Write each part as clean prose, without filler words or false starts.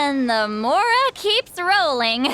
And the Mora keeps rolling.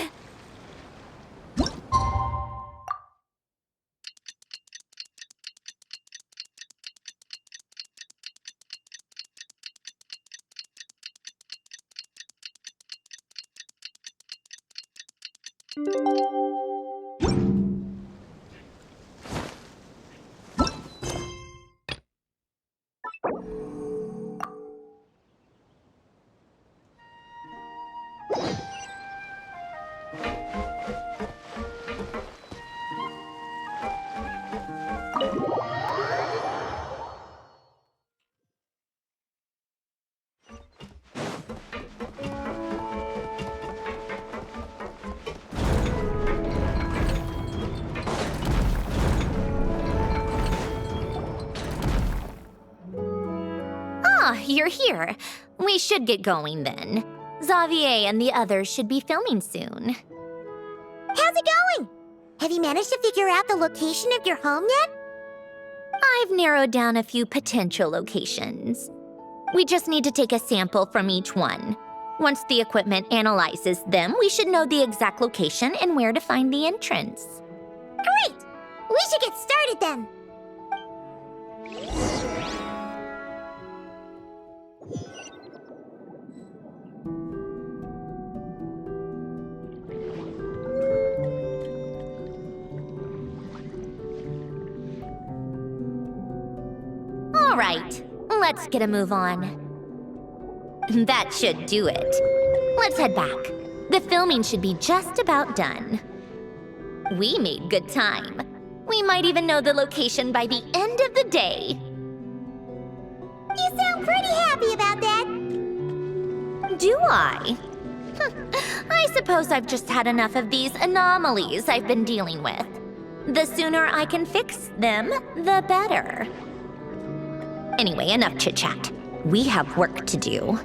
Ah, you're here. We should get going then. Xavier and the others should be filming soon. How's it going? Have you managed to figure out the location of your home yet? I've narrowed down a few potential locations. We just need to take a sample from each one. Once the equipment analyzes them, we should know the exact location and where to find the entrance. Great! We should get started then. All right, let's get a move on. That should do it. Let's head back. The filming should be just about done. We made good time. We might even know the location by the end of the day. You sound pretty happy about that. Do I? I suppose I've just had enough of these anomalies I've been dealing with. The sooner I can fix them, the better. Anyway, enough chit-chat. We have work to do.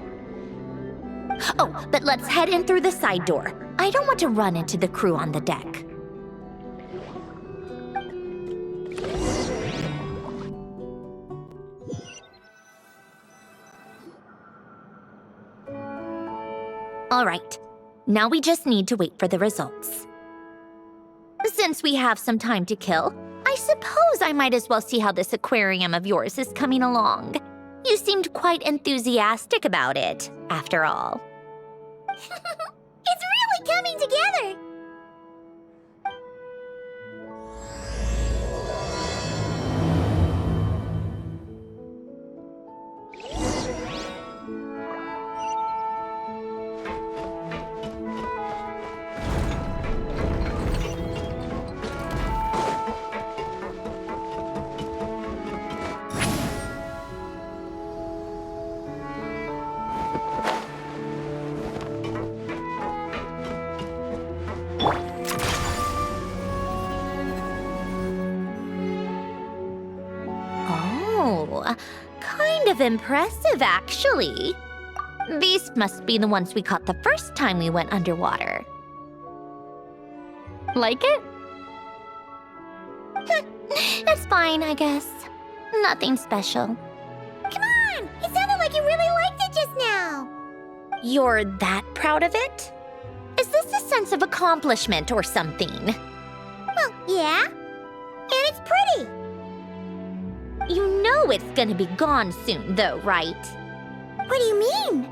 Oh, but let's head in through the side door. I don't want to run into the crew on the deck. All right, now we just need to wait for the results. Since we have some time to kill, I suppose I might as well see how this aquarium of yours is coming along. You seemed quite enthusiastic about it, after all. It's really coming together. Oh, kind of impressive, actually. These must be the ones we caught the first time we went underwater. Like it? It's fine, I guess. Nothing special. Come on! It sounded like you really liked it just now. You're that proud of it? Is this a sense of accomplishment or something? Well, yeah. And it's pretty. You know it's gonna be gone soon, though, right? What do you mean?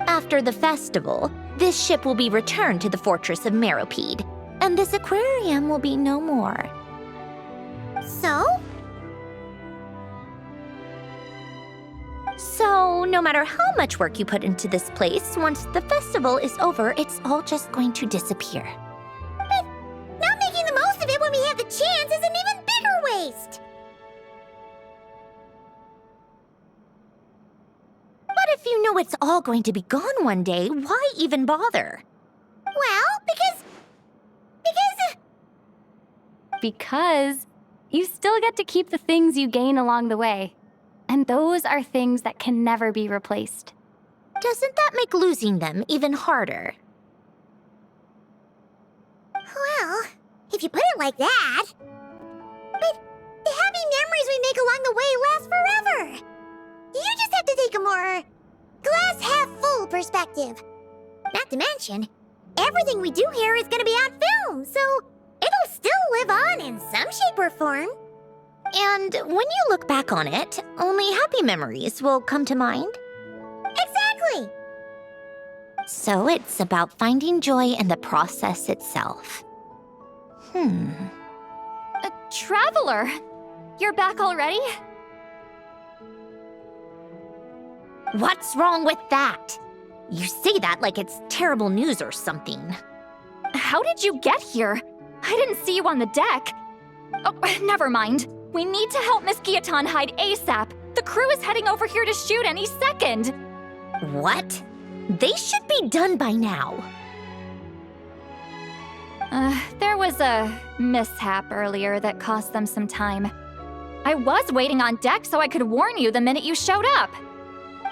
After the festival, this ship will be returned to the fortress of Meropide, and this aquarium will be no more. So? So, no matter how much work you put into this place, once the festival is over, it's all just going to disappear. But not making the most of it when we have the chance is an even bigger waste. But if you know it's all going to be gone one day, why even bother? Well, because Because you still get to keep the things you gain along the way. And those are things that can never be replaced. Doesn't that make losing them even harder? well, if you put it like that. But the happy memories we make along the way last forever. You just have to take a more perspective. Not to mention, everything we do here is gonna be on film, so it'll still live on in some shape or form. And when you look back on it, only happy memories will come to mind. Exactly! So it's about finding joy in the process itself. Traveler, you're back already? What's wrong with that? You say that like it's terrible news or something. How did you get here? I didn't see you on the deck. Oh, never mind. We need to help Miss Guillotin hide ASAP. The crew is heading over here to shoot any second. What? They should be done by now. There was a mishap earlier that cost them some time. I was waiting on deck so I could warn you the minute you showed up.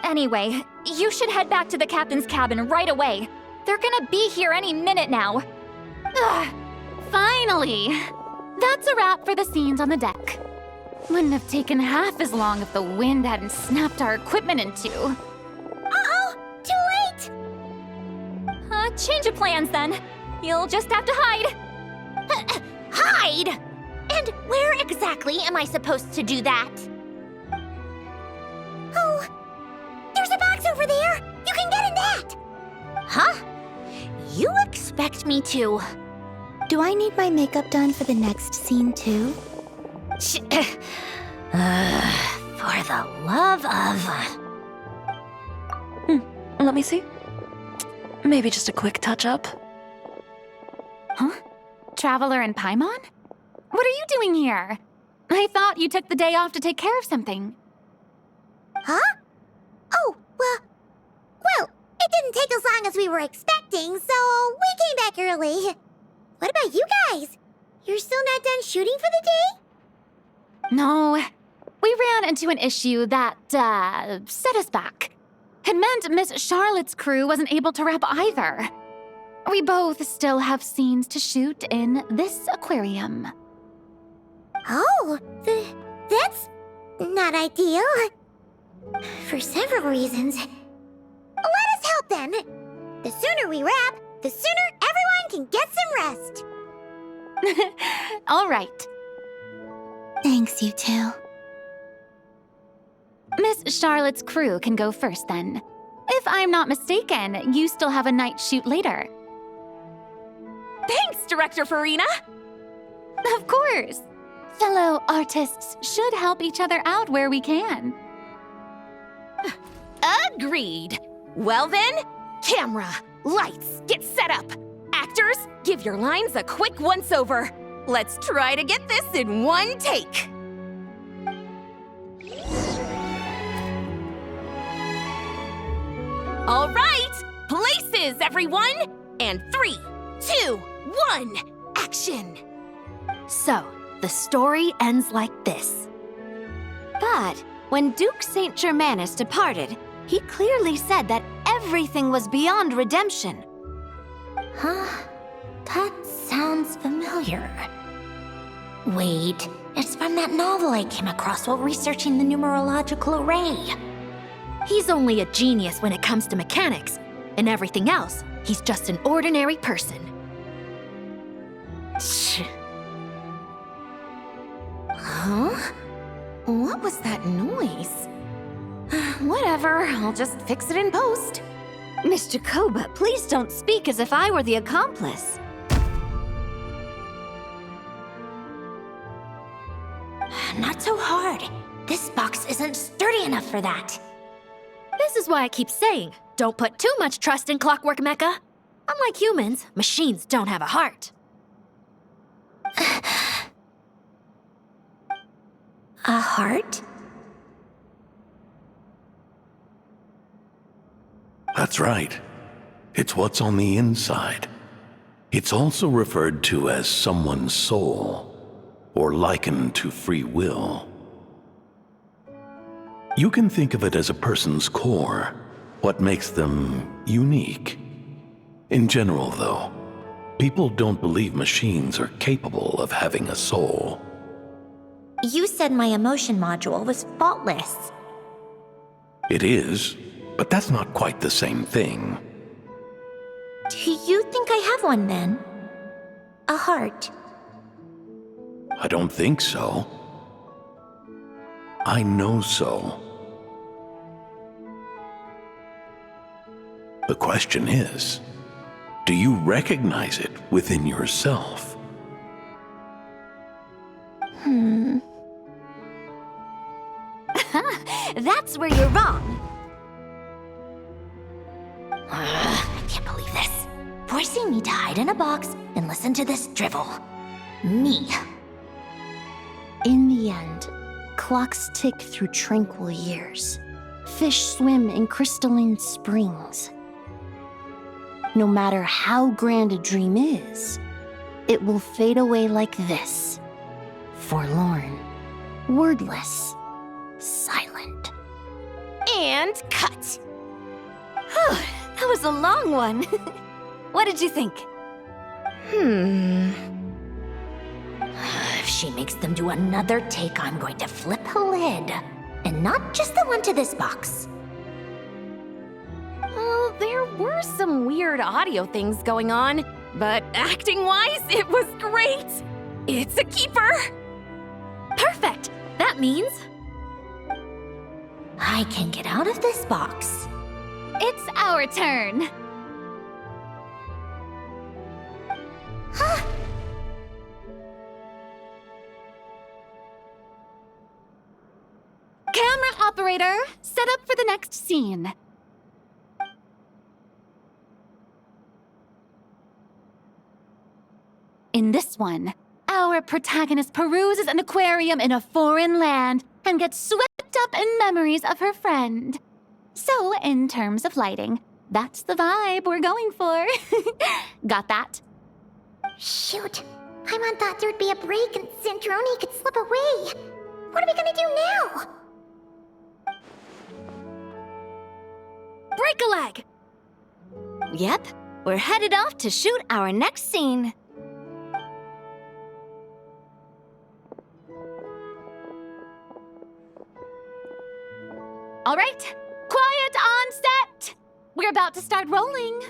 Anyway, you should head back to the captain's cabin right away. They're gonna be here any minute now. Ugh, finally! That's a wrap for the scenes on the deck. Wouldn't have taken half as long if the wind hadn't snapped our equipment in two. Uh-oh! Too late! Change of plans then. You'll just have to hide. Hide? And where exactly am I supposed to do that? Oh, there's a box over there! You can get in that! Huh? You expect me to... Do I need my makeup done for the next scene too? For the love of... Let me see. Maybe just a quick touch-up. Huh? Traveler and Paimon? What are you doing here? I thought you took the day off to take care of something. Huh? Oh, well, it didn't take as long as we were expecting, so we came back early. What about you guys? You're still not done shooting for the day? No, we ran into an issue that, set us back. It meant Miss Charlotte's crew wasn't able to wrap either. We both still have scenes to shoot in this aquarium. Oh, that's not ideal. For several reasons. Let us help then. The sooner we wrap, the sooner everyone can get some rest. All right. Thanks, you two. Miss Charlotte's crew can go first then. If I'm not mistaken, you still have a night shoot later. Thanks, Director Farina! Of course. Fellow artists should help each other out where we can. Agreed. Well then, camera, lights, get set up. Actors, give your lines a quick once-over. Let's try to get this in one take. All right, places, everyone! And 3, 2, 1, action! So, the story ends like this. But when Duke Saint Germanus departed, he clearly said that everything was beyond redemption. Huh? That sounds familiar. Wait, it's from that novel I came across while researching the numerological array. He's only a genius when it comes to mechanics. And everything else, he's just an ordinary person. Huh? What was that noise? Whatever, I'll just fix it in post. Miss Jacoba, please don't speak as if I were the accomplice. Not so hard. This box isn't sturdy enough for that. This is why I keep saying, don't put too much trust in Clockwork Mecha. Unlike humans, machines don't have a heart. A heart? That's right. It's what's on the inside. It's also referred to as someone's soul, or likened to free will. You can think of it as a person's core, what makes them unique. In general, though, people don't believe machines are capable of having a soul. You said my emotion module was faultless. It is, but that's not quite the same thing. Do you think I have one then? A heart? I don't think so. I know so. The question is, do you recognize it within yourself? That's where you're wrong. I can't believe this. Forcing me to hide in a box and listen to this drivel. Me. In the end, clocks tick through tranquil years. Fish swim in crystalline springs. No matter how grand a dream is, it will fade away like this. Forlorn, wordless, silent. And cut. That was a long one. What did you think? If she makes them do another take, I'm going to flip a lid. And not just the one to this box. Well, there were some weird audio things going on, but acting-wise, it was great. It's a keeper. Perfect! That means I can get out of this box. It's our turn. Camera operator, set up for the next scene. In this one, our protagonist peruses an aquarium in a foreign land and gets swept up in memories of her friend. So, in terms of lighting, that's the vibe we're going for. Got that? Shoot. Paimon thought there'd be a break and Zandroni could slip away. What are we gonna do now? break a leg! Yep, we're headed off to shoot our next scene. All right, quiet on set. We're about to start rolling.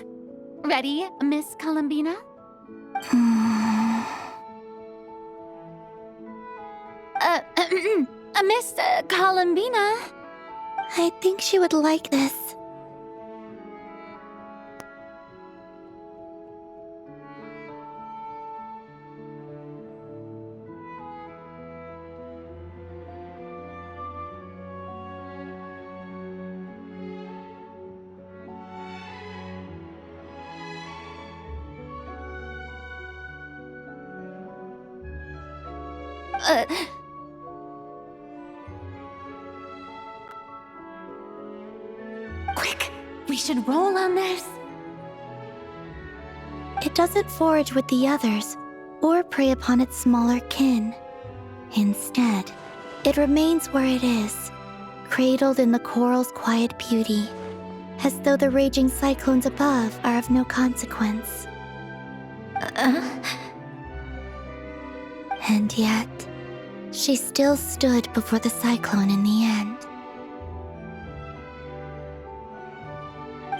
Ready, Miss Columbina? Miss Columbina? I think she would like this. Quick, we should roll on this. It doesn't forage with the others, or prey upon its smaller kin. Instead, it remains where it is, cradled in the coral's quiet beauty, as though the raging cyclones above are of no consequence. And yet, she still stood before the cyclone in the end.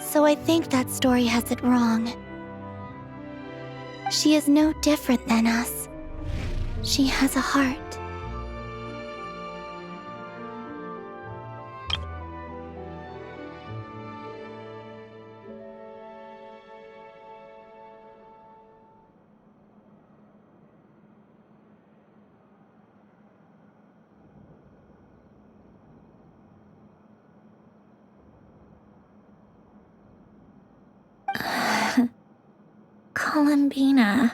So I think that story has it wrong. She is no different than us. She has a heart. Columbina.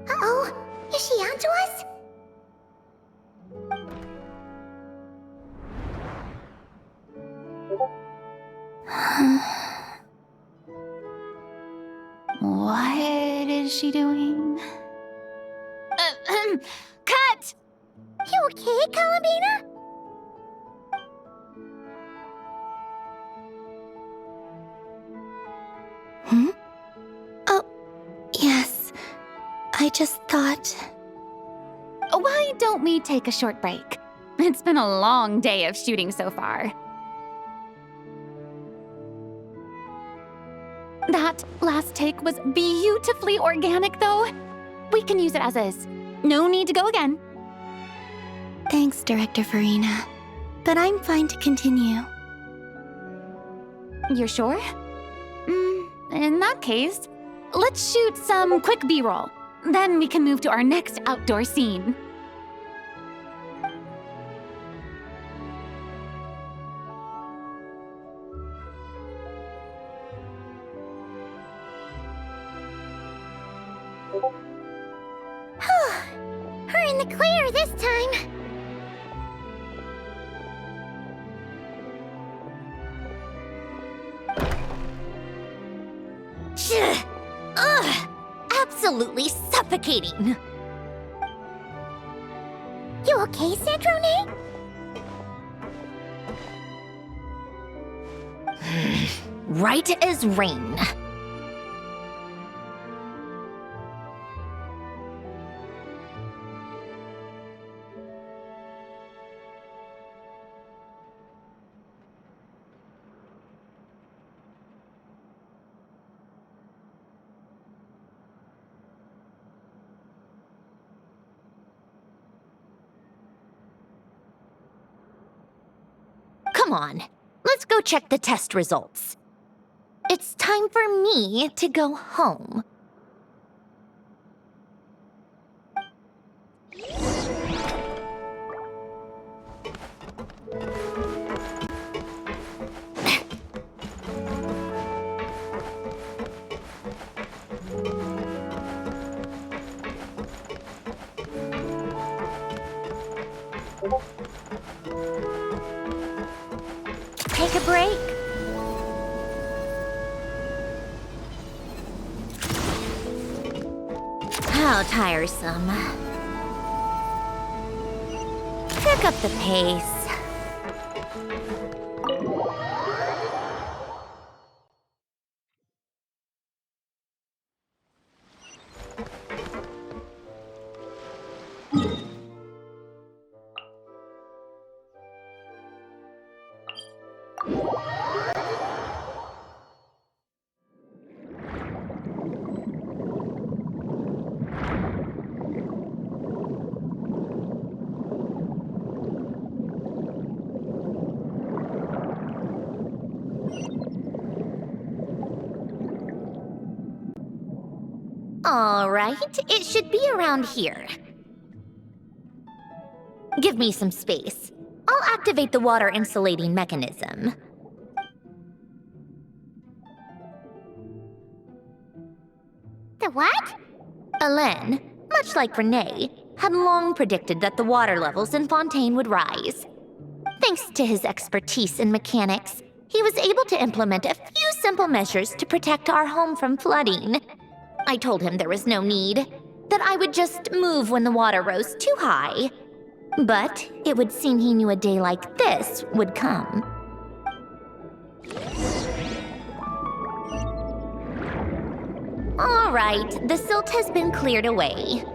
Uh-oh, is she onto us? What is she doing? Cut! You okay, Columbina? I just thought... Why don't we take a short break? It's been a long day of shooting so far. That last take was beautifully organic, though. We can use it as is. No need to go again. Thanks, Director Farina. But I'm fine to continue. You're sure? In that case, let's shoot some quick B-roll. Then we can move to our next outdoor scene. We're in the clear this time. Ugh! Absolutely suffocating! You okay, Sandrone? Right as rain. Come on, let's go check the test results. It's time for me to go home. Take a break. How tiresome. Pick up the pace. All right, it should be around here. Give me some space. I'll activate the water insulating mechanism. The what? Alain, much like Renee, had long predicted that the water levels in Fontaine would rise. Thanks to his expertise in mechanics, he was able to implement a few simple measures to protect our home from flooding. I told him there was no need, that I would just move when the water rose too high. But it would seem he knew a day like this would come. All right, the silt has been cleared away.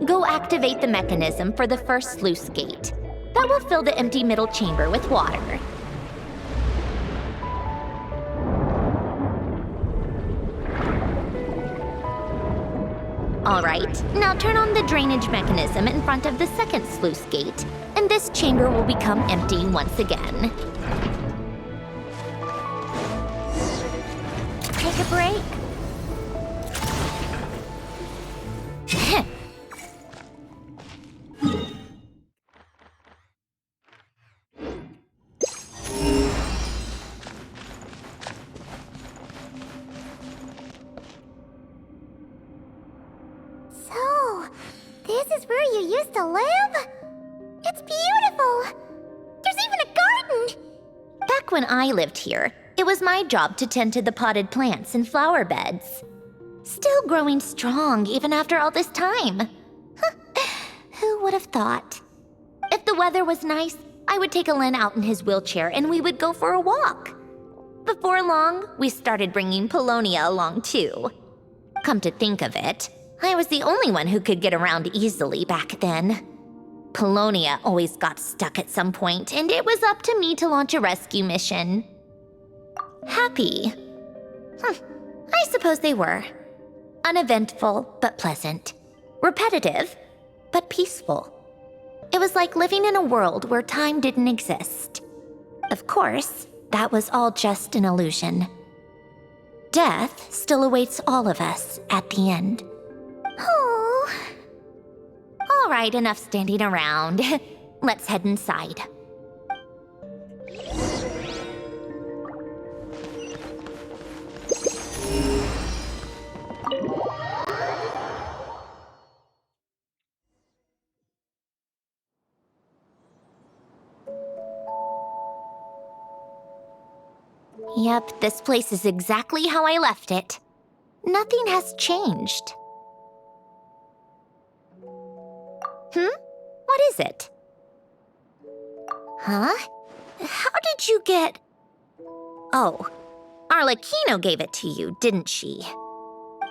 Go activate the mechanism for the first sluice gate. That will fill the empty middle chamber with water. All right, now turn on the drainage mechanism in front of the second sluice gate, and this chamber will become empty once again. Take a break. So, this is where you used to live? It's beautiful! There's even a garden! Back when I lived here, it was my job to tend to the potted plants and flower beds. Still growing strong even after all this time. Who would have thought? If the weather was nice, I would take Alain out in his wheelchair and we would go for a walk. Before long, we started bringing Polonia along too. Come to think of it, I was the only one who could get around easily back then. Polonia always got stuck at some point, and it was up to me to launch a rescue mission. Happy? I suppose they were. Uneventful, but pleasant. Repetitive, but peaceful. It was like living in a world where time didn't exist. Of course, that was all just an illusion. Death still awaits all of us at the end. Oh. All right, enough standing around. Let's head inside. Yep, this place is exactly how I left it. Nothing has changed. What is it? Huh? How did you get... Oh, Arlecchino gave it to you, didn't she?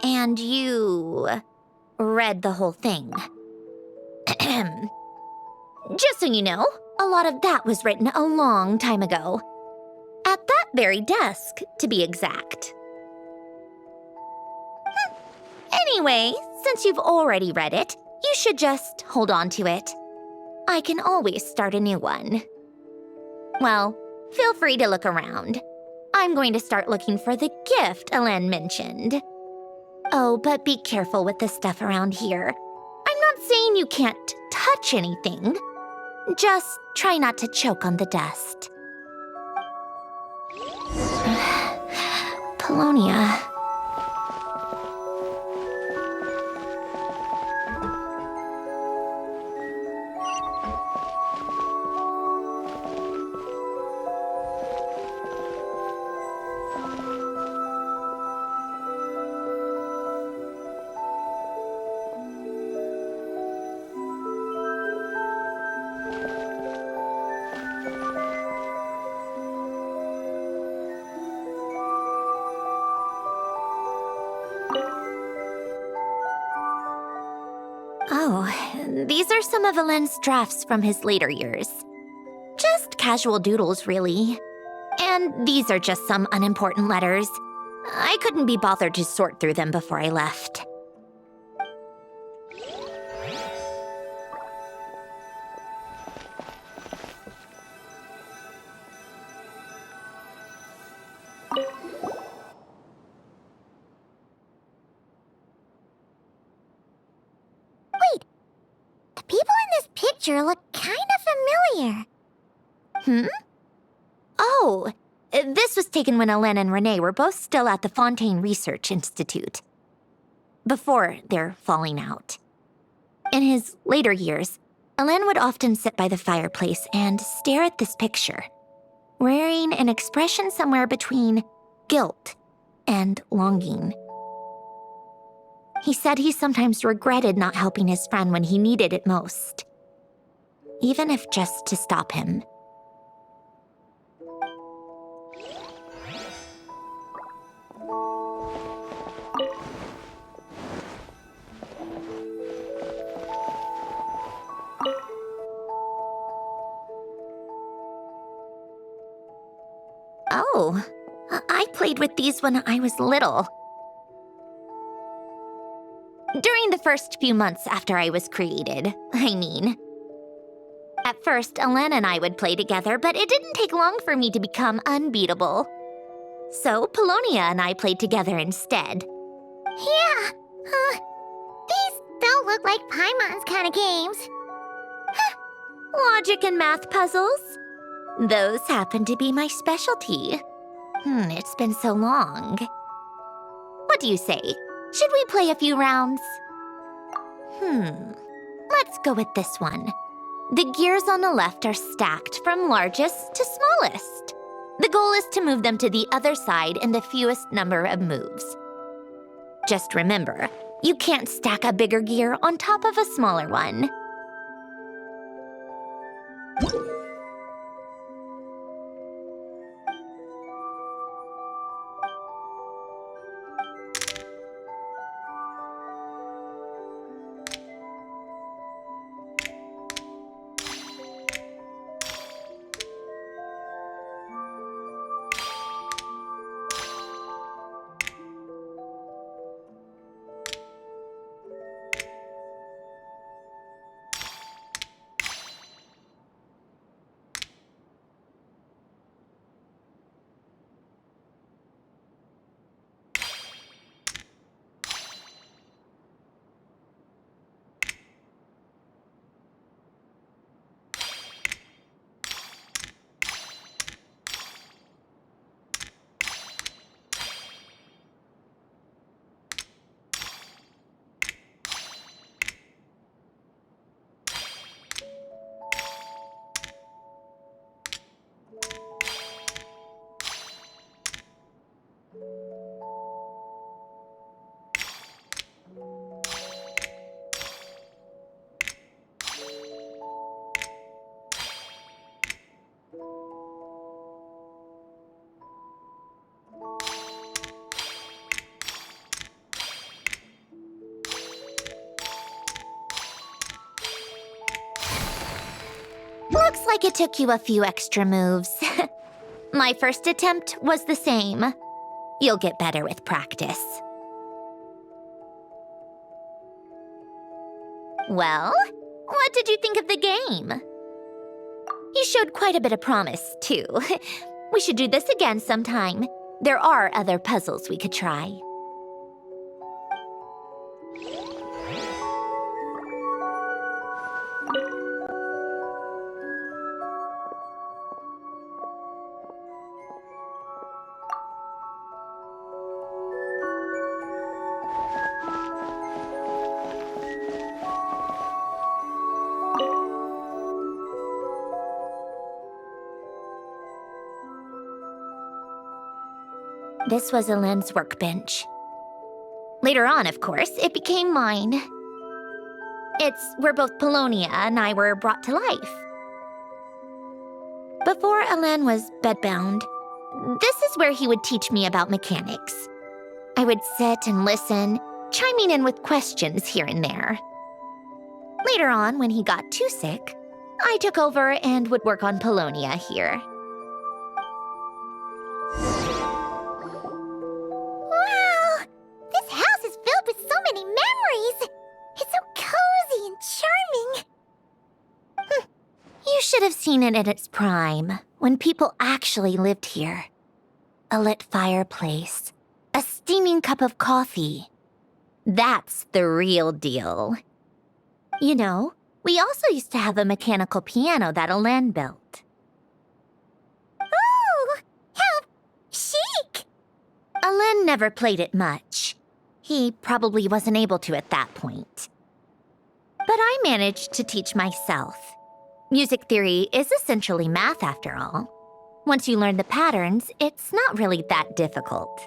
And you... read the whole thing. Just so you know, a lot of that was written a long time ago. At that very desk, to be exact. Anyway, since you've already read it, you should just hold on to it. I can always start a new one. Well, feel free to look around. I'm going to start looking for the gift Elen mentioned. Oh, but be careful with the stuff around here. I'm not saying you can't touch anything. Just try not to choke on the dust. Polonia. Oh, these are some of Elen's drafts from his later years. Just casual doodles, really. And these are just some unimportant letters. I couldn't be bothered to sort through them before I left. The people in this picture look kind of familiar. Oh, this was taken when Elen and Renee were both still at the Fontaine Research Institute. Before their falling out. In his later years, Elen would often sit by the fireplace and stare at this picture, wearing an expression somewhere between guilt and longing. He said he sometimes regretted not helping his friend when he needed it most, even if just to stop him. Oh, I played with these when I was little. During the first few months after I was created, I mean. At first, Elen and I would play together, but it didn't take long for me to become unbeatable. So, Polonia and I played together instead. Yeah, these don't look like Paimon's kind of games. Logic and math puzzles? Those happen to be my specialty. It's been so long. What do you say? Should we play a few rounds? Let's go with this one. The gears on the left are stacked from largest to smallest. The goal is to move them to the other side in the fewest number of moves. Just remember, you can't stack a bigger gear on top of a smaller one. like it took you a few extra moves. My first attempt was the same. You'll get better with practice. Well, what did you think of the game? You showed quite a bit of promise, too. We should do this again sometime. There are other puzzles we could try. This was Elaine's workbench. Later on, of course, it became mine. It's where both Polonia and I were brought to life. Before Elaine was bedbound, this is where he would teach me about mechanics. I would sit and listen, chiming in with questions here and there. Later on, when he got too sick, I took over and would work on Polonia here. Wow! This house is filled with so many memories! It's so cozy and charming! You should have seen it in its prime, when people actually lived here. A lit fireplace, a steaming cup of coffee. That's the real deal. You know, we also used to have a mechanical piano that Elaine built. Oh! How chic! Elaine never played it much. He probably wasn't able to at that point. But I managed to teach myself. Music theory is essentially math, after all. Once you learn the patterns, it's not really that difficult.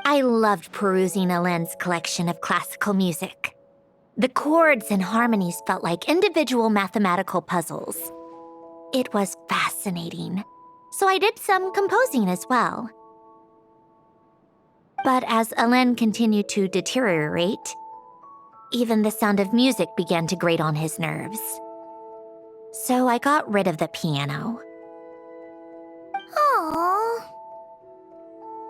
I loved perusing Elaine's collection of classical music. The chords and harmonies felt like individual mathematical puzzles. It was fascinating, so I did some composing as well. But as Elaine continued to deteriorate, even the sound of music began to grate on his nerves. So I got rid of the piano. Aww.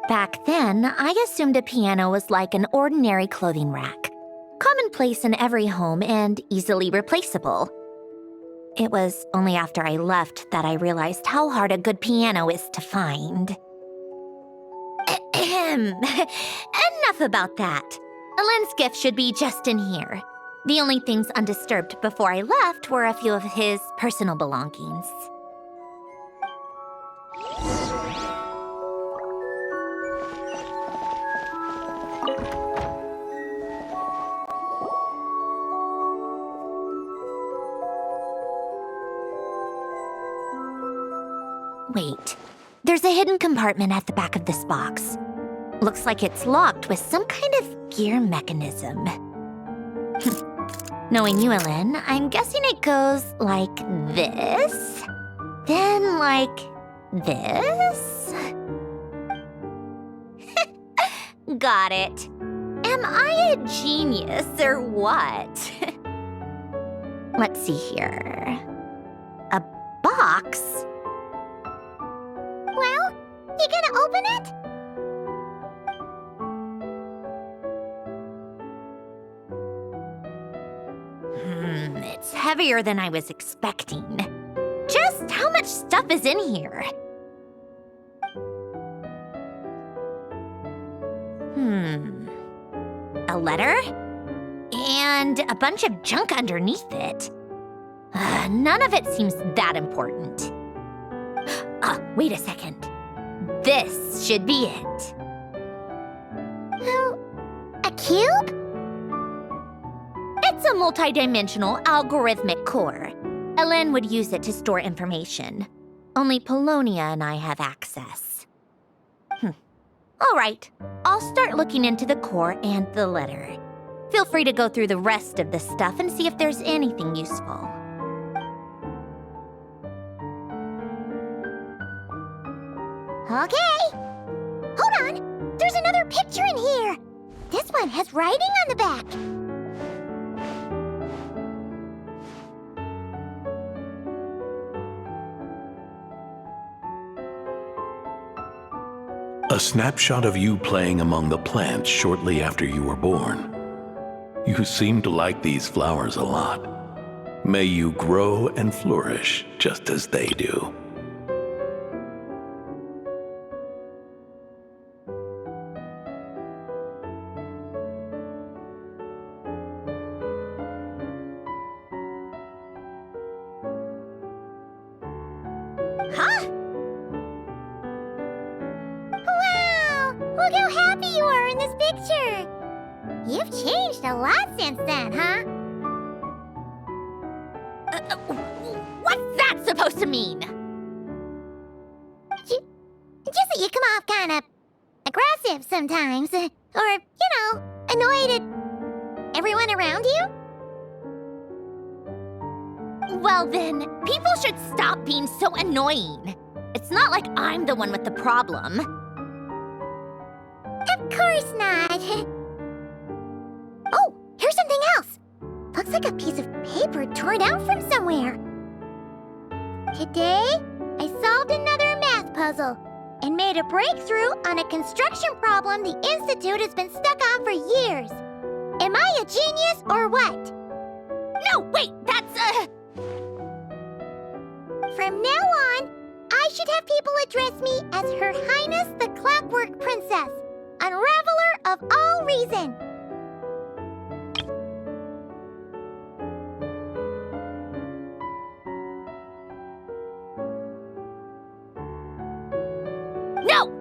Back then, I assumed a piano was like an ordinary clothing rack, commonplace in every home and easily replaceable. It was only after I left that I realized how hard a good piano is to find. Enough about that. Elaine's gift should be just in here. The only things undisturbed before I left were a few of his personal belongings. Wait, there's a hidden compartment at the back of this box. Looks like it's locked with some kind of gear mechanism. Knowing you, Elaine, I'm guessing it goes like this, then like this. Got it. Am I a genius or what? Let's see here. A box? Well, you gonna open it? It's heavier than I was expecting. Just how much stuff is in here? A letter? And a bunch of junk underneath it. None of it seems that important. Wait a second. This should be it. A cube? It's a multi-dimensional algorithmic core. Elaine would use it to store information. Only Polonia and I have access. All right, I'll start looking into the core and the letter. Feel free to go through the rest of the stuff and see if there's anything useful. Okay. Hold on. There's another picture in here. This one has writing on the back. snapshot of you playing among the plants shortly after you were born. You seem to like these flowers a lot. May you grow and flourish just as they do. Huh? Wow! Look how happy you are in this picture! You've changed a lot since then, huh? What's that supposed to mean? Just that you come off kind of aggressive sometimes. Or, annoyed at everyone around you? Well then, people should stop being so annoying. It's not like I'm the one with the problem. Of course not. Oh, here's something else. Looks like a piece of paper torn out from somewhere. Today, I solved another math puzzle and made a breakthrough on a construction problem the Institute has been stuck on for years. Am I a genius or what? No, wait, that's From now on, I should have people address me as Her Highness the Clockwork Princess, Unraveler of all reason.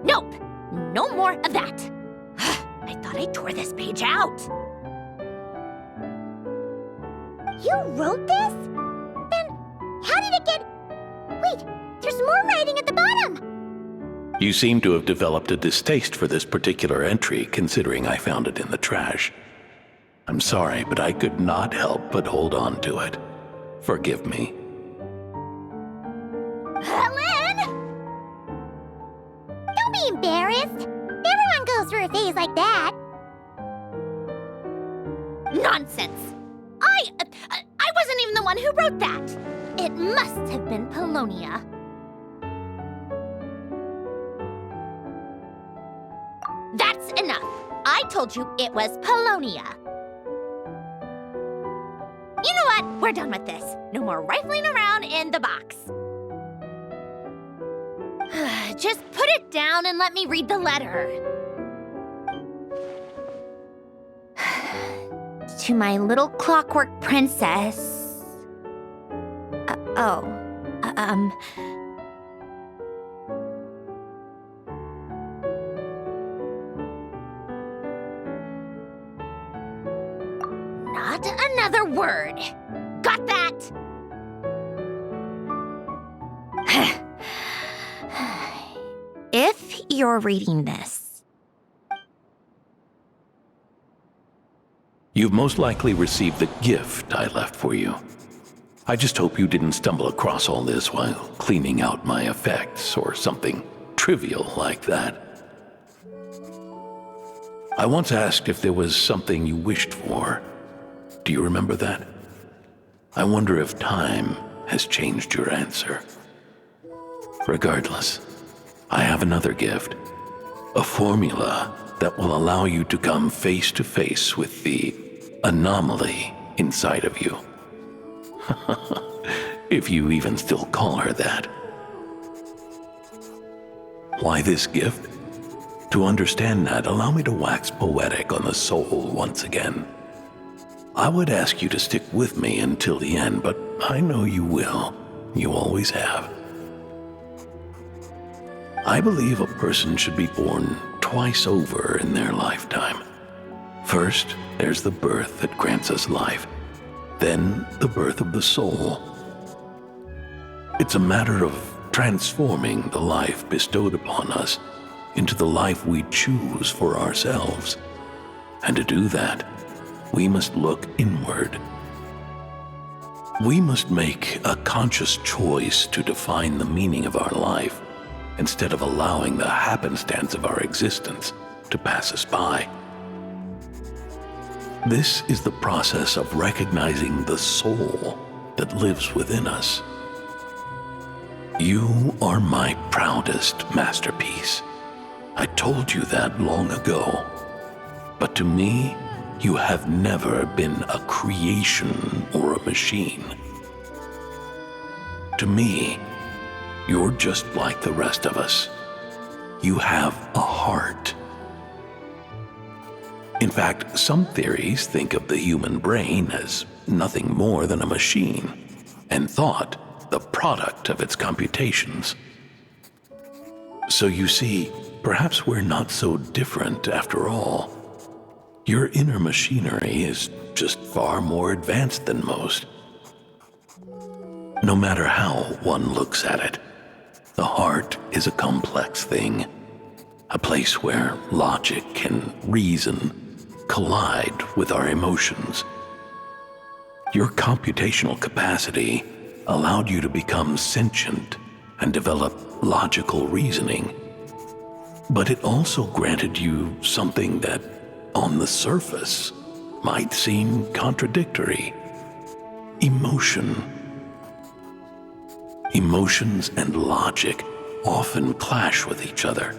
Nope. No more of that. I thought I tore this page out. You wrote this? Then how did it get... Wait, there's more writing at the bottom. You seem to have developed a distaste for this particular entry, considering I found it in the trash. I'm sorry, but I could not help but hold on to it. Forgive me. Helen! Don't be embarrassed. Everyone goes through a phase like that. Nonsense! I wasn't even the one who wrote that. It must have been Polonia. That's enough. I told you it was Polonia. You know what? We're done with this. No more rifling around in the box. Just put it down and let me read the letter. To my little clockwork princess. Not another word. Got that? If you're reading this, You've most likely received the gift I left for you. I just hope you didn't stumble across all this while cleaning out my effects or something trivial like that. I once asked if there was something you wished for. Do you remember that? I wonder if time has changed your answer. Regardless, I have another gift. A formula that will allow you to come face to face with the anomaly inside of you. If you even still call her that. Why this gift? To understand that, allow me to wax poetic on the soul once again. I would ask you to stick with me until the end, but I know you will. You always have. I believe a person should be born twice over in their lifetime. First, there's the birth that grants us life, then the birth of the soul. It's a matter of transforming the life bestowed upon us into the life we choose for ourselves. And to do that, we must look inward. We must make a conscious choice to define the meaning of our life instead of allowing the happenstance of our existence to pass us by. This is the process of recognizing the soul that lives within us. You are my proudest masterpiece. I told you that long ago. But to me, you have never been a creation or a machine. To me, you're just like the rest of us. You have a heart. In fact, some theories think of the human brain as nothing more than a machine, and thought the product of its computations. So you see, perhaps we're not so different after all. Your inner machinery is just far more advanced than most. No matter how one looks at it, the heart is a complex thing, a place where logic and reason collide with our emotions. Your computational capacity allowed you to become sentient and develop logical reasoning. But it also granted you something that, on the surface, might seem contradictory: emotion. Emotions and logic often clash with each other,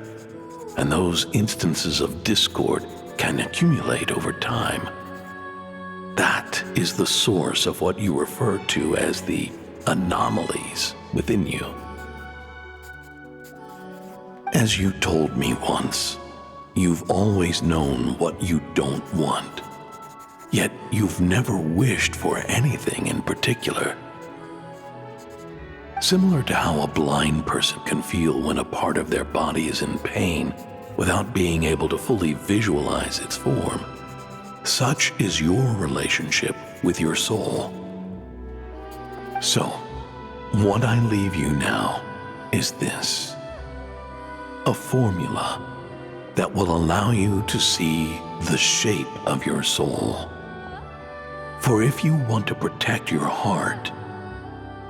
and those instances of discord can accumulate over time. That is the source of what you refer to as the anomalies within you. As you told me once, you've always known what you don't want, yet you've never wished for anything in particular. Similar to how a blind person can feel when a part of their body is in pain without being able to fully visualize its form, such is your relationship with your soul. So, what I leave you now is this: a formula that will allow you to see the shape of your soul. For if you want to protect your heart,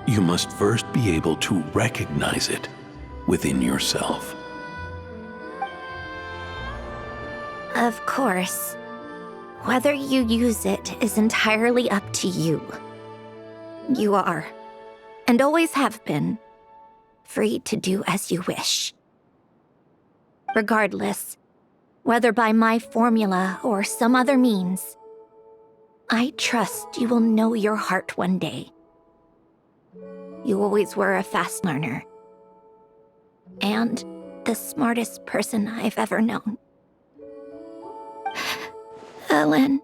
you must first be able to recognize it within yourself. Of course. Whether you use it is entirely up to you. You are, and always have been, free to do as you wish. Regardless, whether by my formula or some other means, I trust you will know your heart one day. You always were a fast learner, and the smartest person I've ever known. Ellen.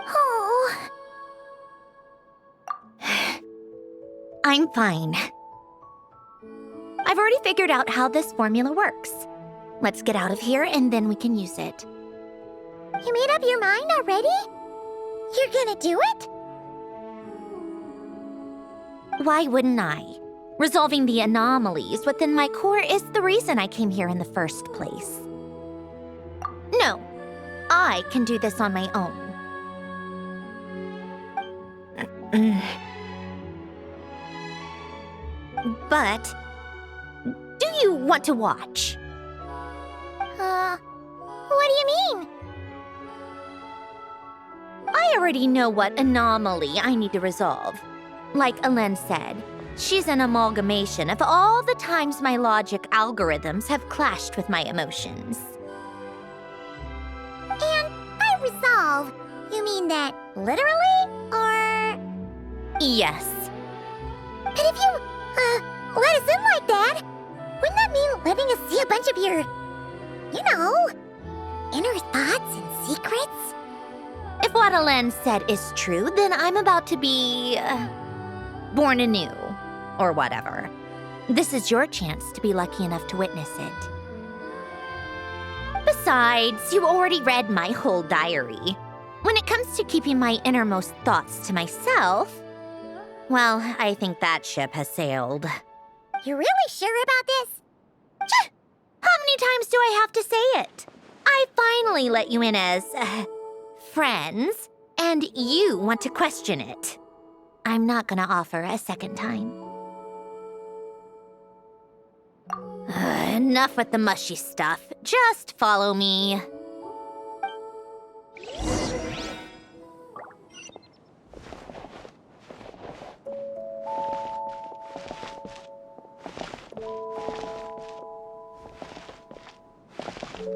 Oh. I'm fine. I've already figured out how this formula works. Let's get out of here and then we can use it. You made up your mind already? You're gonna do it? Why wouldn't I? Resolving the anomalies within my core is the reason I came here in the first place. No, I can do this on my own. But, do you want to watch? What do you mean? I already know what anomaly I need to resolve. Like Alen said, she's an amalgamation of all the times my logic algorithms have clashed with my emotions. And by resolve, you mean that literally, or...? Yes. But if you, let us in like that, wouldn't that mean letting us see a bunch of your, inner thoughts and secrets? If what Alen said is true, then I'm about to be... born anew. Or whatever. This is your chance to be lucky enough to witness it. Besides, you already read my whole diary. When it comes to keeping my innermost thoughts to myself, well, I think that ship has sailed. You're really sure about this? How many times do I have to say it? I finally let you in as, friends, and you want to question it. I'm not gonna offer a second time. Enough with the mushy stuff. Just follow me. All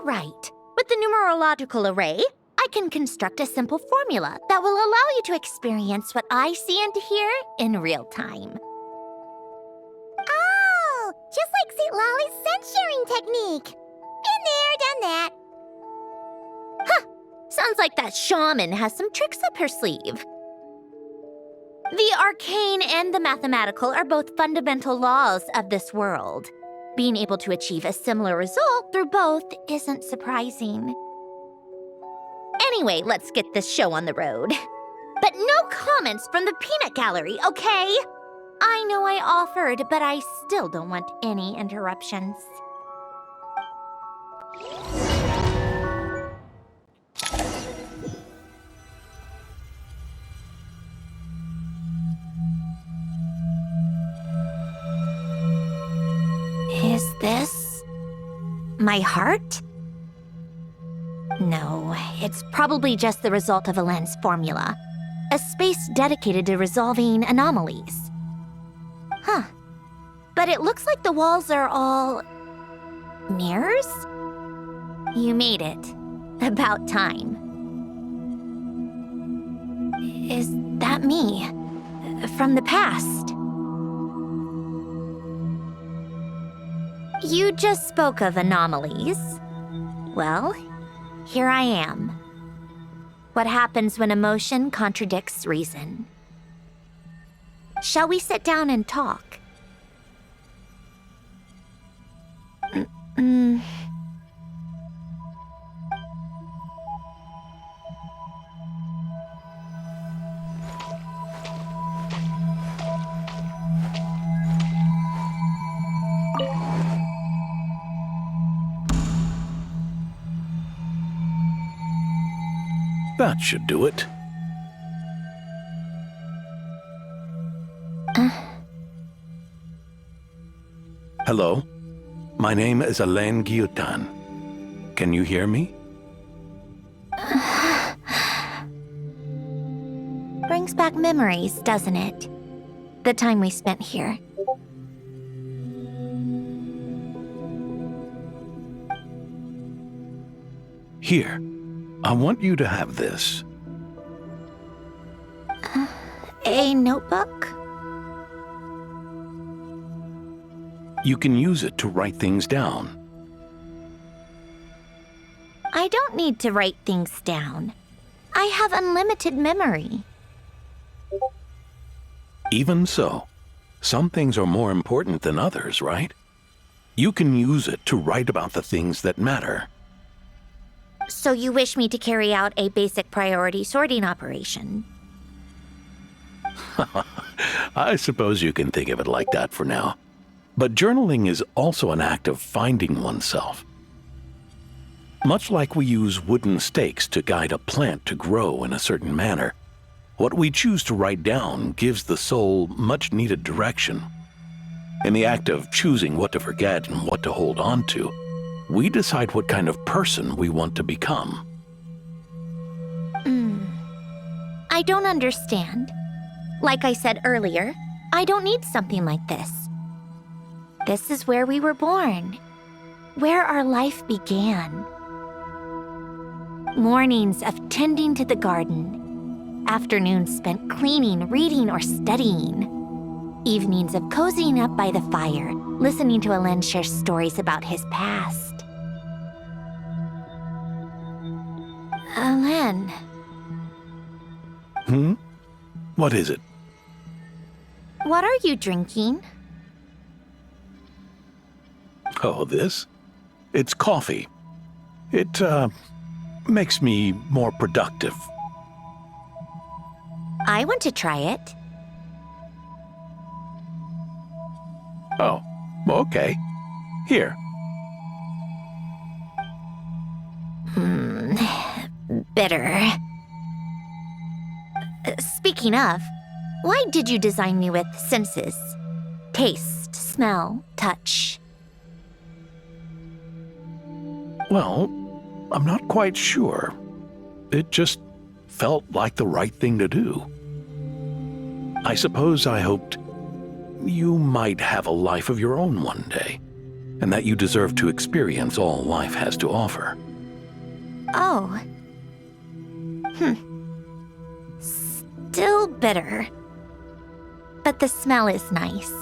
right. With the numerological array, I can construct a simple formula that will allow you to experience what I see and hear in real time. Oh, just like St. Lolly's scent-sharing technique. Been there, done that. Sounds like that shaman has some tricks up her sleeve. The arcane and the mathematical are both fundamental laws of this world. Being able to achieve a similar result through both isn't surprising. Anyway, let's get this show on the road. But no comments from the peanut gallery, okay? I know I offered, but I still don't want any interruptions. Is this my heart? No, it's probably just the result of a lens formula. A space dedicated to resolving anomalies. Huh. But it looks like the walls are all mirrors? You made it. About time. Is that me? From the past? You just spoke of anomalies. Well, here I am. What happens when emotion contradicts reason? Shall we sit down and talk? That should do it. Hello? My name is Alain Guillotin. Can you hear me? Brings back memories, doesn't it? The time we spent here. Here. I want you to have this. A notebook? You can use it to write things down. I don't need to write things down. I have unlimited memory. Even so, some things are more important than others, right? You can use it to write about the things that matter. So you wish me to carry out a basic priority sorting operation? I suppose you can think of it like that for now. But journaling is also an act of finding oneself. Much like we use wooden stakes to guide a plant to grow in a certain manner, what we choose to write down gives the soul much-needed direction. In the act of choosing what to forget and what to hold on to, we decide what kind of person we want to become. I don't understand. Like I said earlier, I don't need something like this. This is where we were born, where our life began. Mornings of tending to the garden, afternoons spent cleaning, reading, or studying. Evenings of cozying up by the fire, listening to Alain share stories about his past. Alain. What is it? What are you drinking? Oh, this? It's coffee. It, makes me more productive. I want to try it. Oh, okay. Here. Bitter. Speaking of, why did you design me with senses? Taste, smell, touch. Well, I'm not quite sure. It just felt like the right thing to do. I suppose I hoped you might have a life of your own one day, and that you deserve to experience all life has to offer. Oh. Still bitter. But the smell is nice.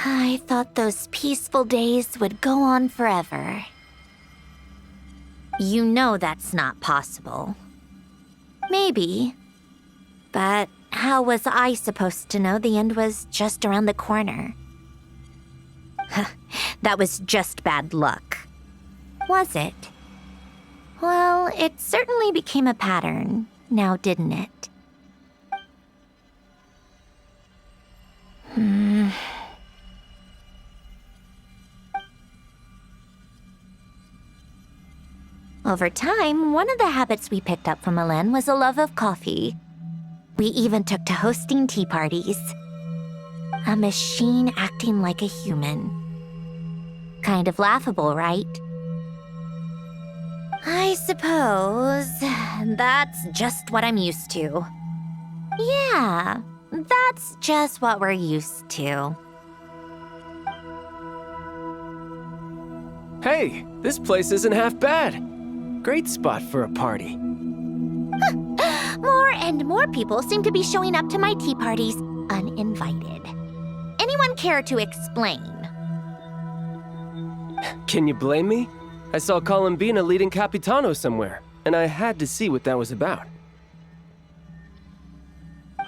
I thought those peaceful days would go on forever. You know that's not possible. Maybe. But how was I supposed to know the end was just around the corner? That was just bad luck. Was it? Well, it certainly became a pattern, now didn't it? Over time, one of the habits we picked up from Hélène was a love of coffee. We even took to hosting tea parties. A machine acting like a human. Kind of laughable, right? I suppose that's just what I'm used to. Yeah, that's just what we're used to. Hey, this place isn't half bad. Great spot for a party. More and more people seem to be showing up to my tea parties uninvited. Anyone care to explain? Can you blame me? I saw Columbina leading Capitano somewhere, and I had to see what that was about.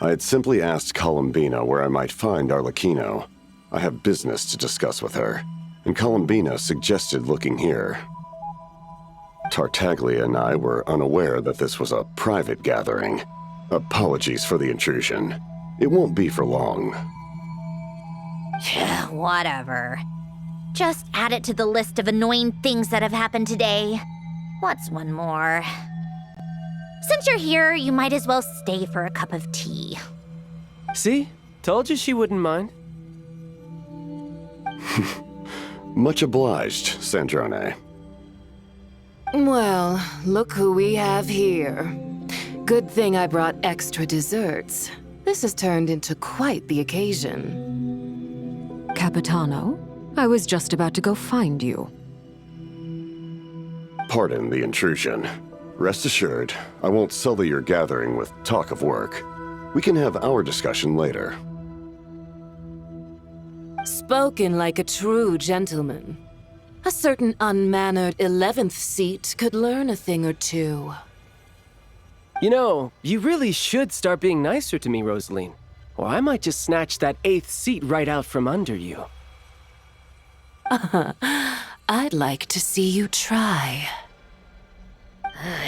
I had simply asked Columbina where I might find Arlecchino. I have business to discuss with her, and Columbina suggested looking here. Tartaglia and I were unaware that this was a private gathering. Apologies for the intrusion. It won't be for long. Whatever. Just add it to the list of annoying things that have happened today. What's one more? Since you're here, you might as well stay for a cup of tea. See? Told you she wouldn't mind. Much obliged, Sandrone. Well, look who we have here. Good thing I brought extra desserts. This has turned into quite the occasion. Capitano, I was just about to go find you. Pardon the intrusion. Rest assured, I won't sully your gathering with talk of work. We can have our discussion later. Spoken like a true gentleman. A certain unmannered 11th seat could learn a thing or two. You know, you really should start being nicer to me, Rosaline. Or I might just snatch that 8th seat right out from under you. I'd like to see you try.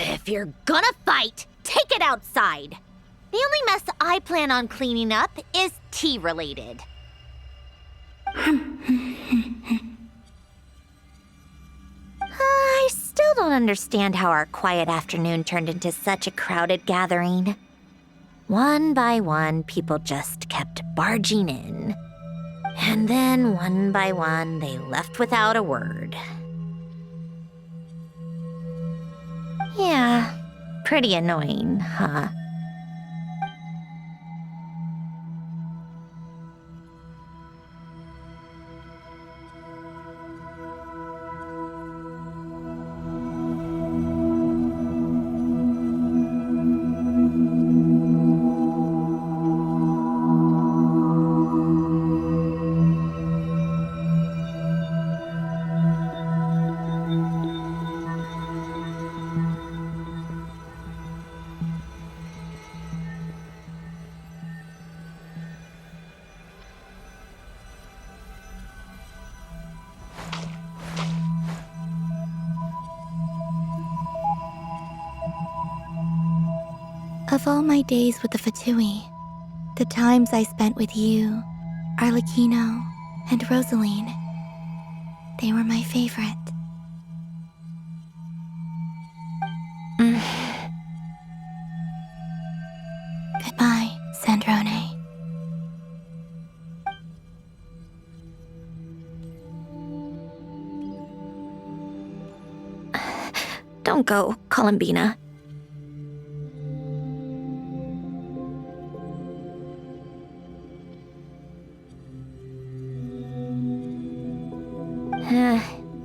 If you're gonna fight, take it outside. The only mess I plan on cleaning up is tea-related. I still don't understand how our quiet afternoon turned into such a crowded gathering. One by one, people just kept barging in. And then, one by one, they left without a word. Yeah, pretty annoying, huh? Of all my days with the Fatui, the times I spent with you, Arlecchino, and Rosaline, they were my favorite. Goodbye, Sandrone. Don't go, Columbina.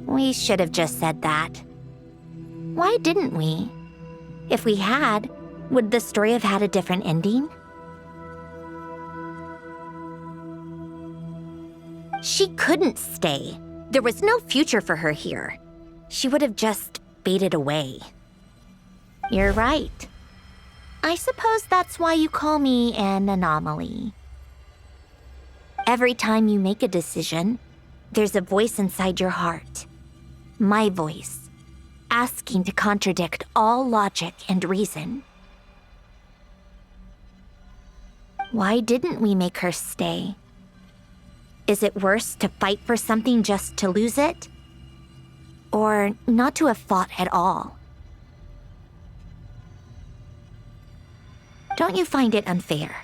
We should have just said that. Why didn't we? If we had, would the story have had a different ending? She couldn't stay. There was no future for her here. She would have just faded away. You're right. I suppose that's why you call me an anomaly. Every time you make a decision, there's a voice inside your heart. My voice, asking to contradict all logic and reason. Why didn't we make her stay? Is it worse to fight for something just to lose it? Or not to have fought at all? Don't you find it unfair?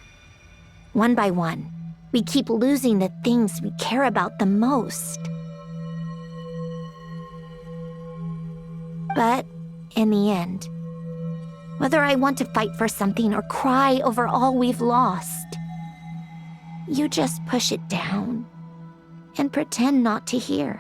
One by one, we keep losing the things we care about the most. But in the end, whether I want to fight for something or cry over all we've lost, you just push it down and pretend not to hear.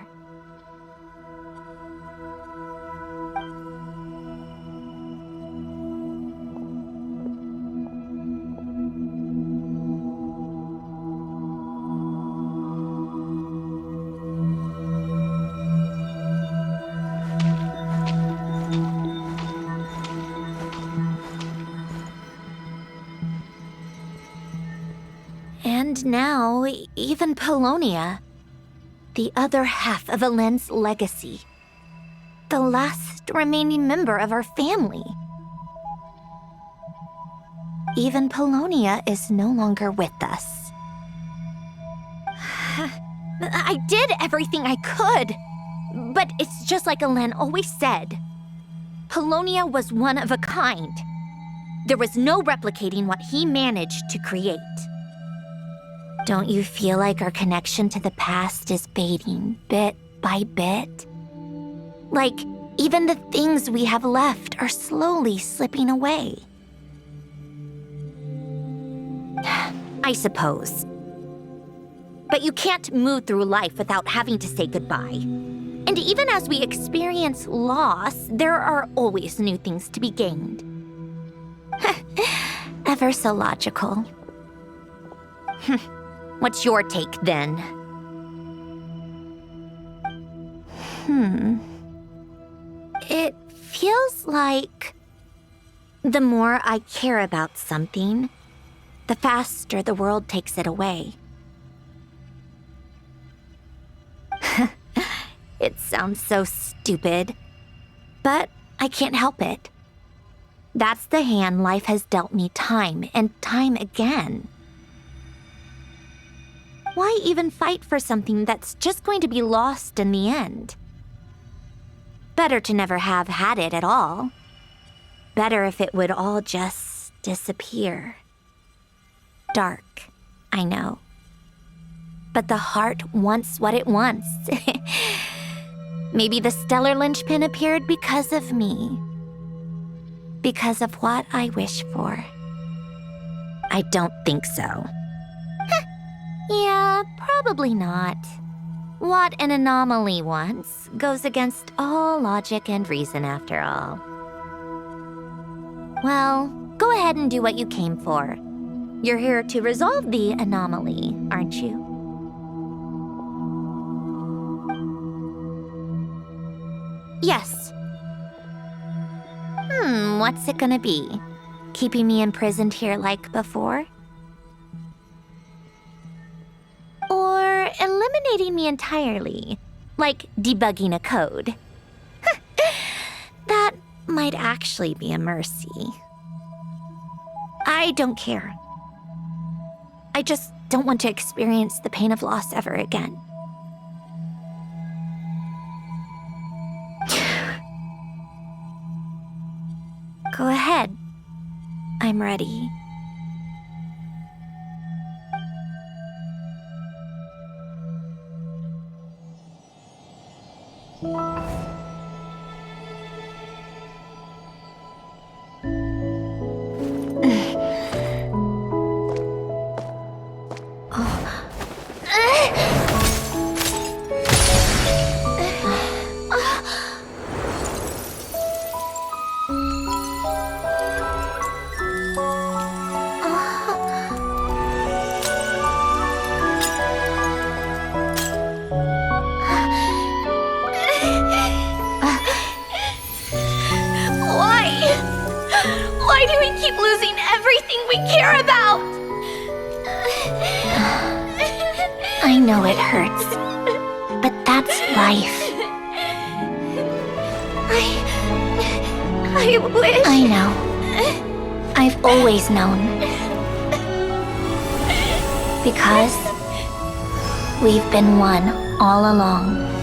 And now, even Polonia, the other half of Elend's legacy, the last remaining member of our family. Even Polonia is no longer with us. I did everything I could, but it's just like Elend always said. Polonia was one of a kind. There was no replicating what he managed to create. Don't you feel like our connection to the past is fading bit by bit? Like, even the things we have left are slowly slipping away. I suppose. But you can't move through life without having to say goodbye. And even as we experience loss, there are always new things to be gained. Ever so logical. What's your take, then? It feels like the more I care about something, the faster the world takes it away. It sounds so stupid, but I can't help it. That's the hand life has dealt me time and time again. Why even fight for something that's just going to be lost in the end? Better to never have had it at all. Better if it would all just disappear. Dark, I know. But the heart wants what it wants. Maybe the stellar linchpin appeared because of me. Because of what I wish for. I don't think so. Yeah, probably not. What an anomaly wants goes against all logic and reason after all. Well, go ahead and do what you came for. You're here to resolve the anomaly, aren't you? Yes. What's it gonna be? Keeping me imprisoned here like before? Or eliminating me entirely, like debugging a code? That might actually be a mercy. I don't care. I just don't want to experience the pain of loss ever again. Go ahead. I'm ready. keep losing everything we care about! I know it hurts, but that's life. I wish... I know. I've always known. Because we've been one all along.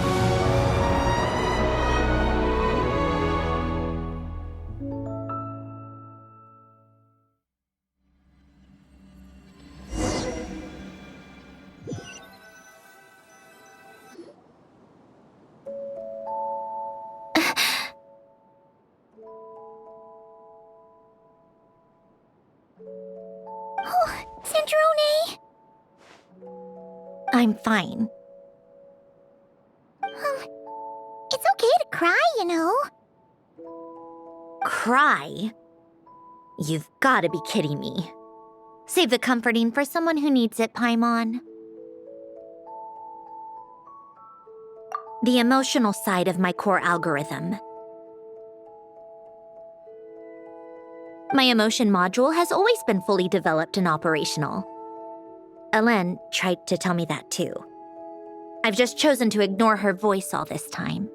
Sandrone! I'm fine. It's okay to cry, you know. Cry? You've gotta be kidding me. Save the comforting for someone who needs it, Paimon. The emotional side of my core algorithm. My emotion module has always been fully developed and operational. Elen tried to tell me that too. I've just chosen to ignore her voice all this time.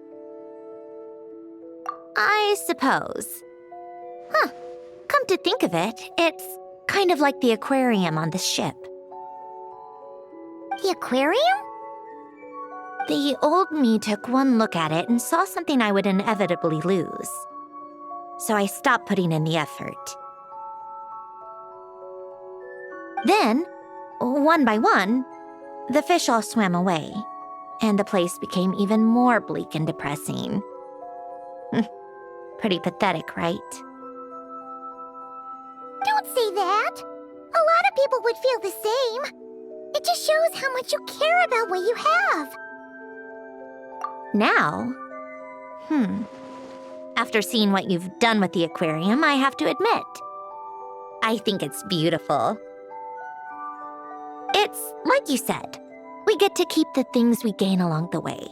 I suppose. Huh. Come to think of it, it's kind of like the aquarium on this ship. The aquarium? The old me took one look at it and saw something I would inevitably lose. So I stopped putting in the effort. Then, one by one, the fish all swam away, and the place became even more bleak and depressing. Pretty pathetic, right? Don't say that. A lot of people would feel the same. It just shows how much you care about what you have. Now? After seeing what you've done with the aquarium, I have to admit, I think it's beautiful. It's like you said, we get to keep the things we gain along the way.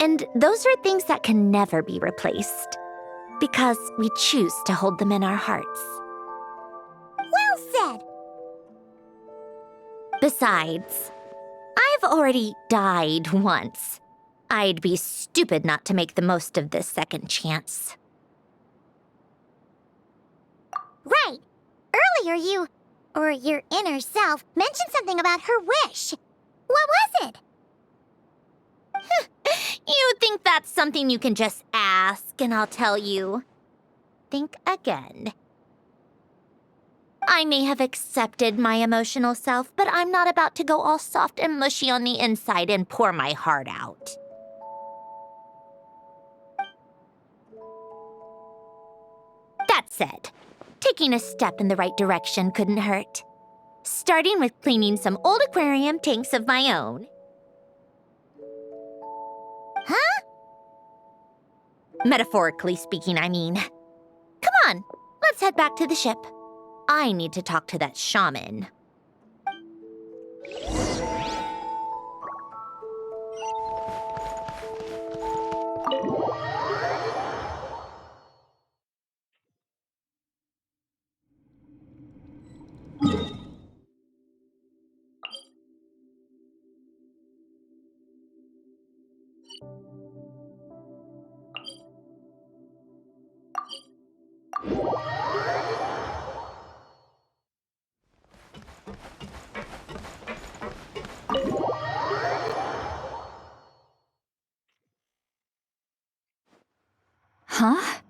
And those are things that can never be replaced, because we choose to hold them in our hearts. Well said. Besides, I've already died once. I'd be stupid not to make the most of this second chance. Right. Earlier you, or your inner self, mentioned something about her wish. What was it? You think that's something you can just ask and I'll tell you? Think again. I may have accepted my emotional self, but I'm not about to go all soft and mushy on the inside and pour my heart out. That said, taking a step in the right direction couldn't hurt. Starting with cleaning some old aquarium tanks of my own. Huh? Metaphorically speaking, I mean. Come on, let's head back to the ship. I need to talk to that shaman. Huh?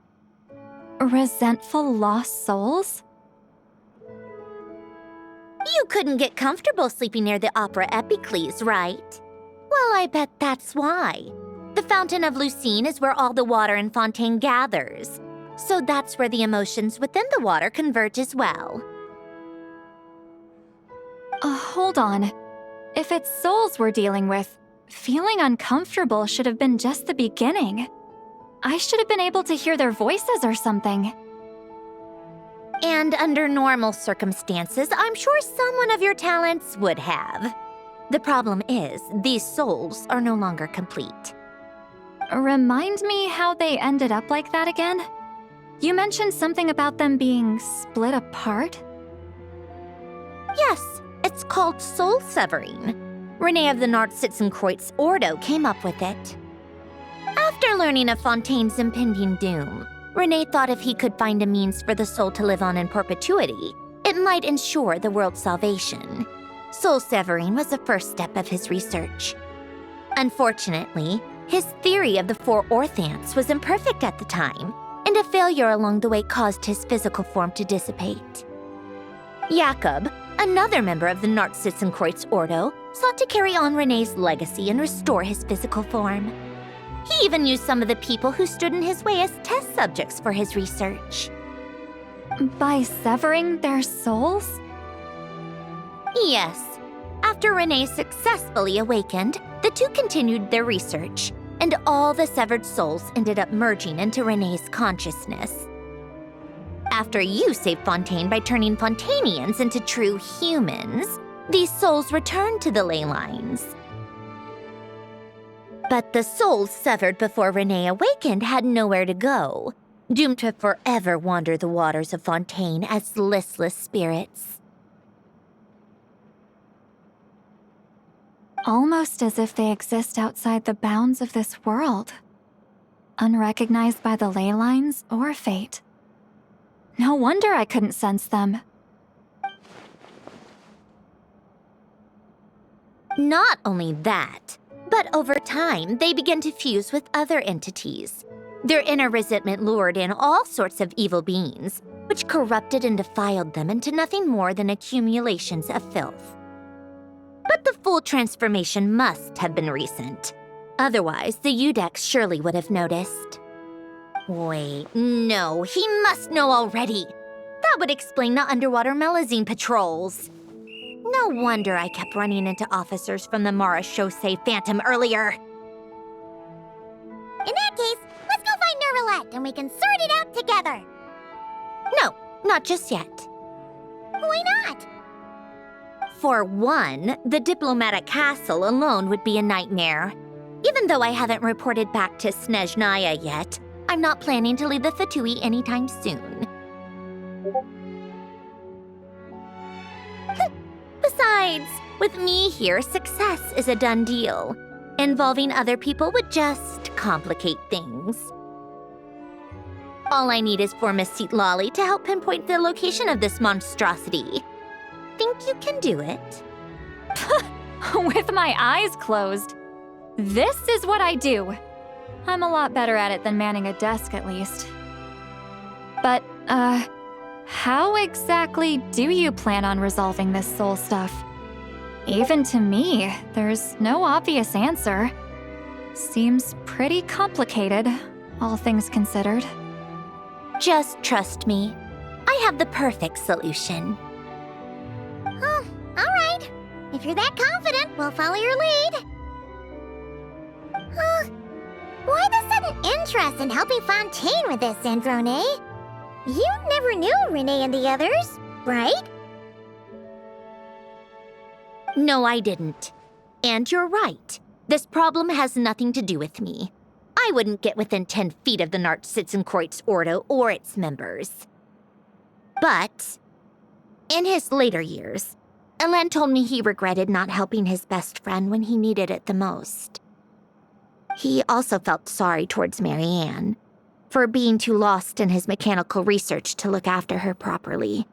Resentful lost souls? You couldn't get comfortable sleeping near the Opera Epicles, right? Well, I bet that's why. The Fountain of Lucine is where all the water in Fontaine gathers. So that's where the emotions within the water converge as well. Hold on. If it's souls we're dealing with, feeling uncomfortable should have been just the beginning. I should have been able to hear their voices or something. And under normal circumstances, I'm sure someone of your talents would have. The problem is, these souls are no longer complete. Remind me how they ended up like that again? You mentioned something about them being split apart? Yes, it's called soul severing. Renee of the Nartsitzenkreuz Ordo came up with it. After learning of Fontaine's impending doom, Renee thought if he could find a means for the soul to live on in perpetuity, it might ensure the world's salvation. Soul severing was the first step of his research. Unfortunately, his theory of the four orthants was imperfect at the time, and a failure along the way caused his physical form to dissipate. Jakob, another member of the Nartsitzenkreuz Ordo, sought to carry on Renee's legacy and restore his physical form. He even used some of the people who stood in his way as test subjects for his research. By severing their souls? Yes. After Renee successfully awakened, the two continued their research, and all the severed souls ended up merging into Renee's consciousness. After you saved Fontaine by turning Fontanians into true humans, these souls returned to the ley lines. But the souls severed before Renee awakened had nowhere to go, doomed to forever wander the waters of Fontaine as listless spirits. Almost as if they exist outside the bounds of this world, unrecognized by the ley lines or fate. No wonder I couldn't sense them. Not only that, but over time, they began to fuse with other entities. Their inner resentment lured in all sorts of evil beings, which corrupted and defiled them into nothing more than accumulations of filth. But the full transformation must have been recent. Otherwise, the Udex surely would have noticed. Wait, no, he must know already. That would explain the underwater melazine patrols. No wonder I kept running into officers from the Marechaussee Phantom earlier. In that case, let's go find Nervalette and we can sort it out together. No, not just yet. Why not? For one, the diplomatic castle alone would be a nightmare. Even though I haven't reported back to Snezhnaya yet, I'm not planning to leave the Fatui anytime soon. Besides, with me here, success is a done deal. Involving other people would just complicate things. All I need is for Miss Lolly to help pinpoint the location of this monstrosity. Think you can do it? With my eyes closed. This is what I do. I'm a lot better at it than manning a desk, at least. But, how exactly do you plan on resolving this soul stuff? Even to me, there's no obvious answer. Seems pretty complicated, all things considered. Just trust me. I have the perfect solution. Oh, all right. If you're that confident, we'll follow your lead. Why the sudden interest in helping Fontaine with this, Androne? You never knew Renee and the others, right? No, I didn't. And you're right. This problem has nothing to do with me. I wouldn't get within 10 feet of the Nartsitzenkreuz Ordo or its members. But, in his later years, Elen told me he regretted not helping his best friend when he needed it the most. He also felt sorry towards Marianne for being too lost in his mechanical research to look after her properly.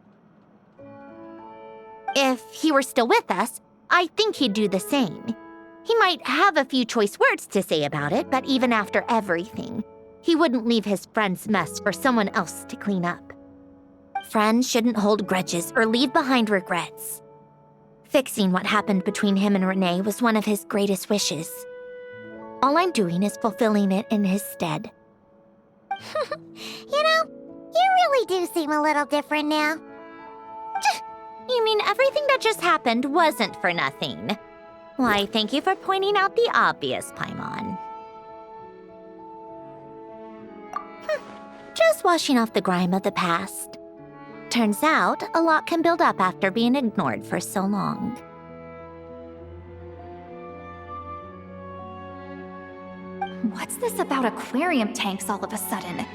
If he were still with us, I think he'd do the same. He might have a few choice words to say about it, but even after everything, he wouldn't leave his friend's mess for someone else to clean up. Friends shouldn't hold grudges or leave behind regrets. Fixing what happened between him and Renee was one of his greatest wishes. All I'm doing is fulfilling it in his stead. You know, you really do seem a little different now. You mean everything that just happened wasn't for nothing? Why, thank you for pointing out the obvious, Paimon. Just washing off the grime of the past. Turns out, a lot can build up after being ignored for so long. What's this about aquarium tanks all of a sudden?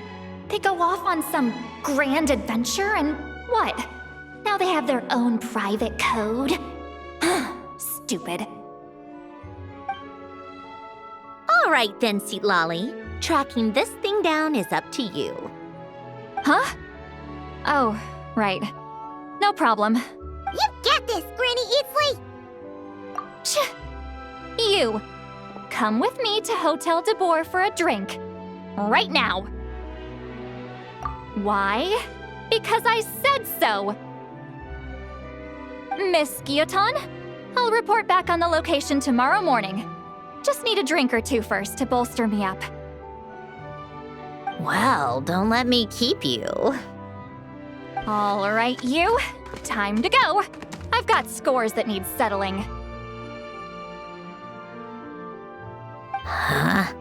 They go off on some grand adventure and what? Now they have their own private code? Stupid. All right then, Lolly. Tracking this thing down is up to you. Huh? Oh, right. No problem. You got this, Granny Eatsley! You, come with me to Hotel de Boer for a drink. Right now. Why? Because I said so. Miss Guillotin, I'll report back on the location tomorrow morning. Just need a drink or two first to bolster me up. Well, don't let me keep you. All right, you. Time to go. I've got scores that need settling. Huh?